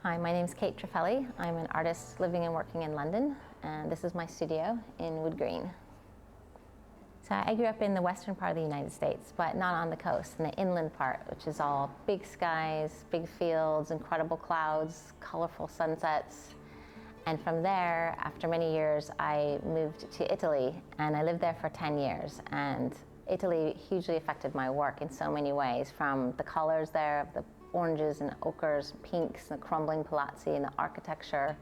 Hi, my name is Kate Trafeli. I'm an artist living and working in London, and this is my studio in Wood Green. So I grew up in the western part of the United States, but not on the coast, in the inland part, which is all big skies, big fields, incredible clouds, colorful sunsets. And from there, after many years, I moved to Italy, and I lived there for 10 years. And Italy hugely affected my work in so many ways, from the colors there, the oranges and ochres, pinks, and the crumbling palazzi and the architecture,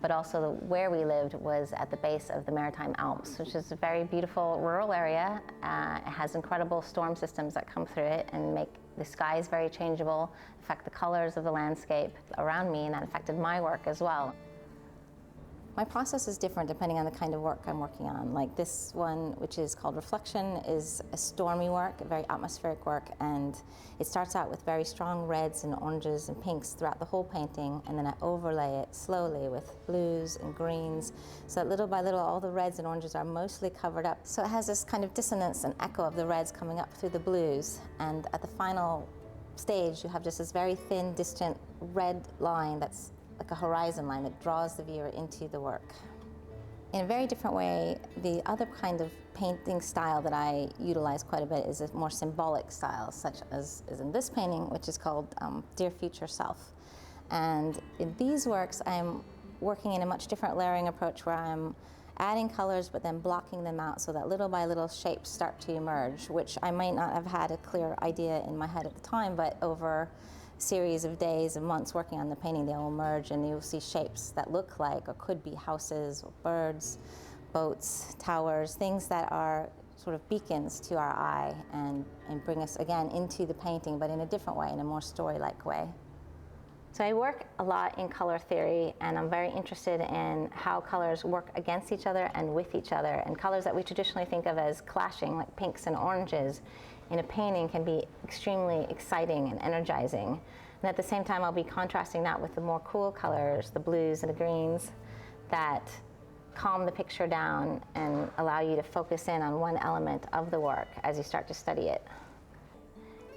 but also where we lived was at the base of the Maritime Alps, which is a very beautiful rural area. It has incredible storm systems that come through it and make the skies very changeable, affect the colors of the landscape around me, and that affected my work as well. My process is different depending on the kind of work I'm working on. Like this one, which is called Reflection, is a stormy work, a very atmospheric work, and it starts out with very strong reds and oranges and pinks throughout the whole painting, and then I overlay it slowly with blues and greens, so that little by little all the reds and oranges are mostly covered up. So it has this kind of dissonance and echo of the reds coming up through the blues, and at the final stage you have just this very thin, distant red line that's like a horizon line that draws the viewer into the work. In a very different way, the other kind of painting style that I utilize quite a bit is a more symbolic style, such as in this painting, which is called Dear Future Self. And in these works, I'm working in a much different layering approach where I'm adding colors but then blocking them out so that little by little shapes start to emerge, which I might not have had a clear idea in my head at the time, but over series of days and months working on the painting, they will merge and you'll see shapes that look like or could be houses or birds, boats, towers, things that are sort of beacons to our eye and bring us again into the painting, but in a different way, in a more story-like way. So I work a lot in color theory, and I'm very interested in how colors work against each other and with each other, and colors that we traditionally think of as clashing, like pinks and oranges, in a painting can be extremely exciting and energizing. And at the same time, I'll be contrasting that with the more cool colors, the blues and the greens, that calm the picture down and allow you to focus in on one element of the work as you start to study it.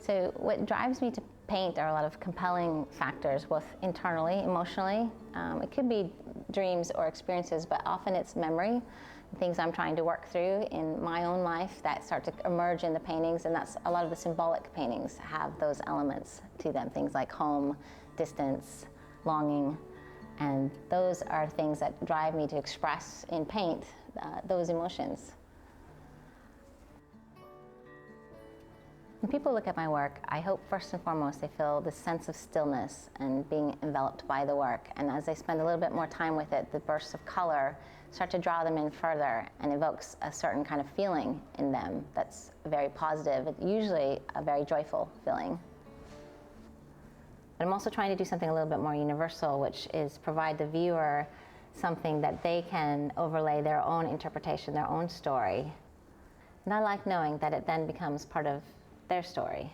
So what drives me to paint are a lot of compelling factors, both internally, emotionally. It could be dreams or experiences, but often it's memory, things I'm trying to work through in my own life that start to emerge in the paintings, and that's a lot of the symbolic paintings have those elements to them, things like home, distance, longing, and those are things that drive me to express in paint those emotions. When people look at my work, I hope first and foremost they feel this sense of stillness and being enveloped by the work. And as they spend a little bit more time with it, the bursts of color start to draw them in further and evokes a certain kind of feeling in them that's very positive, usually a very joyful feeling. But I'm also trying to do something a little bit more universal, which is provide the viewer something that they can overlay their own interpretation, their own story. And I like knowing that it then becomes part of their story.